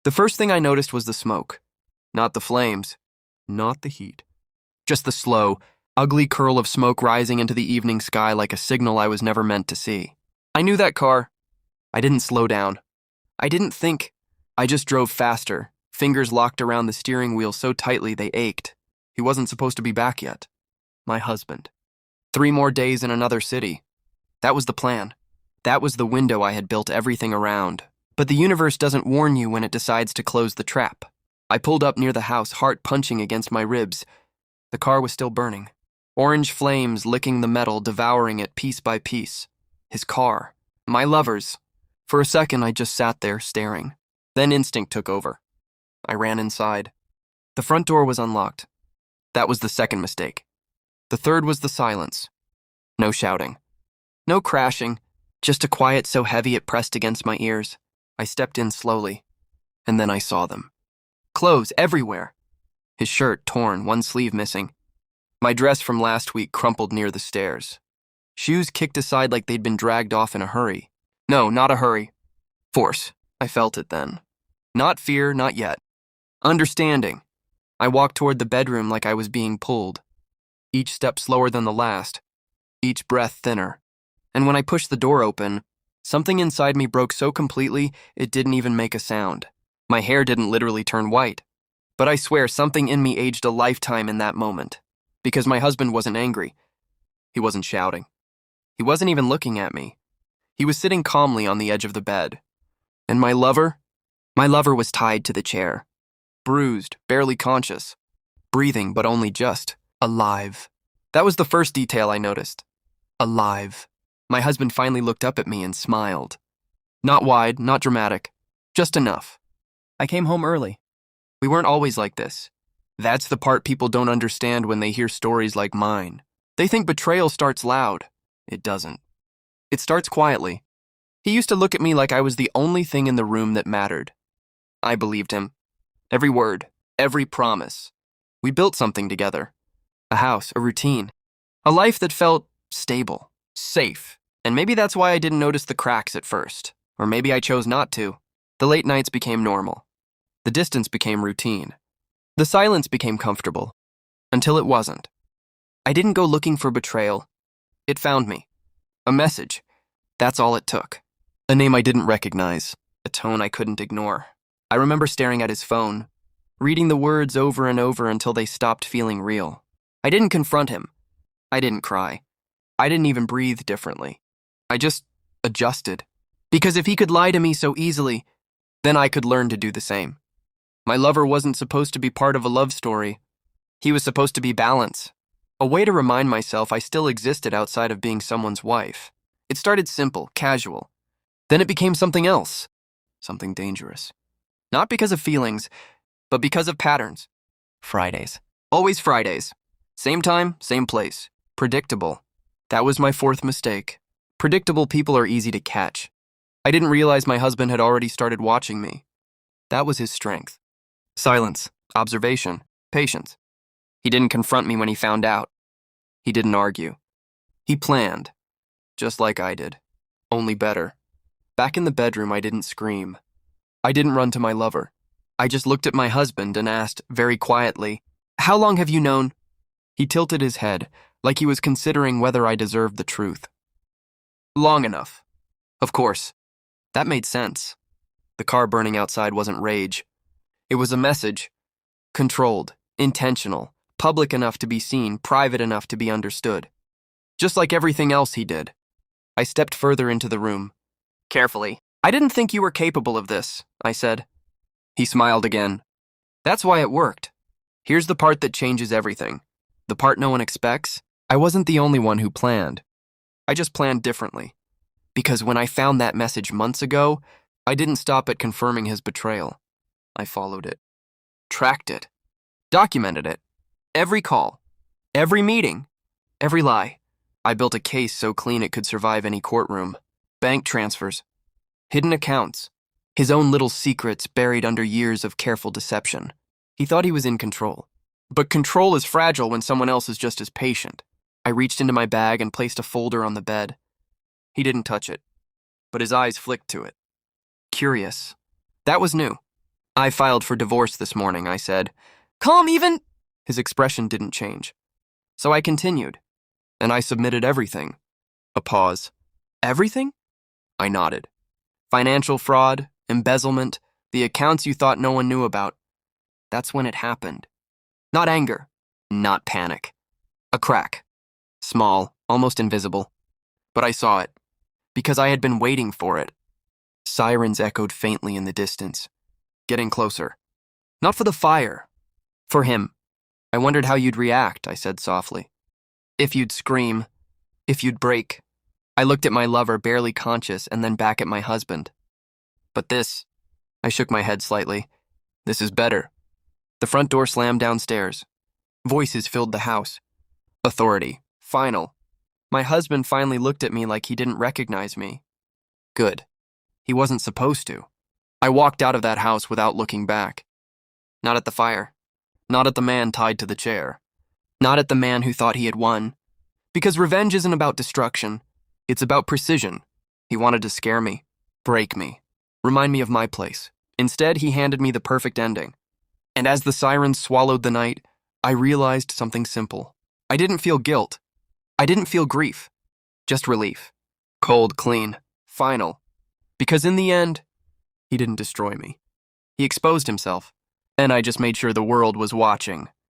The first thing I noticed was the smoke. Not the flames. Not the heat. Just the slow, ugly curl of smoke rising into the evening sky like a signal I was never meant to see. I knew that car. I didn't slow down. I didn't think. I just drove faster, fingers locked around the steering wheel so tightly they ached. He wasn't supposed to be back yet. My husband. 3 more days in another city. That was the plan. That was the window I had built everything around. But the universe doesn't warn you when it decides to close the trap. I pulled up near the house, heart punching against my ribs. The car was still burning. Orange flames licking the metal, devouring it piece by piece. His car. My lover's. For a second, I just sat there, staring. Then instinct took over. I ran inside. The front door was unlocked. That was the second mistake. The third was the silence. No shouting. No crashing. Just a quiet so heavy it pressed against my ears. I stepped in slowly. And then I saw them. Clothes everywhere. His shirt torn, one sleeve missing. My dress from last week crumpled near the stairs. Shoes kicked aside like they'd been dragged off in a hurry. No, not a hurry. Force. I felt it then. Not fear, not yet. Understanding. I walked toward the bedroom like I was being pulled. Each step slower than the last. Each breath thinner. And when I pushed the door open, something inside me broke so completely it didn't even make a sound. My hair didn't literally turn white. But I swear something in me aged a lifetime in that moment. Because my husband wasn't angry. He wasn't shouting. He wasn't even looking at me. He was sitting calmly on the edge of the bed. And my lover? My lover was tied to the chair. Bruised, barely conscious. Breathing, but only just. Alive. That was the first detail I noticed. Alive. My husband finally looked up at me and smiled. Not wide, not dramatic. Just enough. I came home early. We weren't always like this. That's the part people don't understand when they hear stories like mine. They think betrayal starts loud. It doesn't. It starts quietly. He used to look at me like I was the only thing in the room that mattered. I believed him. Every word, every promise. We built something together. A house, a routine. A life that felt stable, safe. And maybe that's why I didn't notice the cracks at first. Or maybe I chose not to. The late nights became normal. The distance became routine. The silence became comfortable. Until it wasn't. I didn't go looking for betrayal. It found me. A message. That's all it took. A name I didn't recognize. A tone I couldn't ignore. I remember staring at his phone, reading the words over and over until they stopped feeling real. I didn't confront him. I didn't cry. I didn't even breathe differently. I just adjusted. Because if he could lie to me so easily, then I could learn to do the same. My lover wasn't supposed to be part of a love story. He was supposed to be balance. A way to remind myself I still existed outside of being someone's wife. It started simple, casual. Then it became something else. Something dangerous. Not because of feelings, but because of patterns. Fridays. Always Fridays. Same time, same place. Predictable. That was my fourth mistake. Predictable people are easy to catch. I didn't realize my husband had already started watching me. That was his strength. Silence, observation, patience. He didn't confront me when he found out. He didn't argue. He planned. Just like I did. Only better. Back in the bedroom, I didn't scream. I didn't run to my lover. I just looked at my husband and asked, very quietly, "How long have you known?" He tilted his head, like he was considering whether I deserved the truth. Long enough. Of course. That made sense. The car burning outside wasn't rage. It was a message. Controlled, intentional, public enough to be seen, private enough to be understood. Just like everything else he did. I stepped further into the room. Carefully. "I didn't think you were capable of this," I said. He smiled again. "That's why it worked. Here's the part that changes everything. The part no one expects. I wasn't the only one who planned. I just planned differently. Because when I found that message months ago, I didn't stop at confirming his betrayal. I followed it. Tracked it. Documented it. Every call. Every meeting. Every lie. I built a case so clean it could survive any courtroom. Bank transfers. Hidden accounts. His own little secrets buried under years of careful deception. He thought he was in control. But control is fragile when someone else is just as patient. I reached into my bag and placed a folder on the bed. He didn't touch it, but his eyes flicked to it. Curious. That was new. I filed for divorce this morning, I said. Calm even? His expression didn't change. So I continued, and I submitted everything. A pause. Everything? I nodded. Financial fraud, embezzlement, the accounts you thought no one knew about. That's when it happened. Not anger, not panic. A crack. Small, almost invisible. But I saw it, because I had been waiting for it. Sirens echoed faintly in the distance, getting closer. Not for the fire, for him. I wondered how you'd react, I said softly. If you'd scream, if you'd break. I looked at my lover, barely conscious, and then back at my husband. But this, I shook my head slightly. This is better. The front door slammed downstairs. Voices filled the house. Authority. Final. My husband finally looked at me like he didn't recognize me. Good. He wasn't supposed to. I walked out of that house without looking back. Not at the fire. Not at the man tied to the chair. Not at the man who thought he had won. Because revenge isn't about destruction. It's about precision. He wanted to scare me, break me, remind me of my place. Instead, he handed me the perfect ending. And as the sirens swallowed the night, I realized something simple. I didn't feel guilt. I didn't feel grief. Just relief. Cold, clean, final. Because in the end, he didn't destroy me. He exposed himself, and I just made sure the world was watching.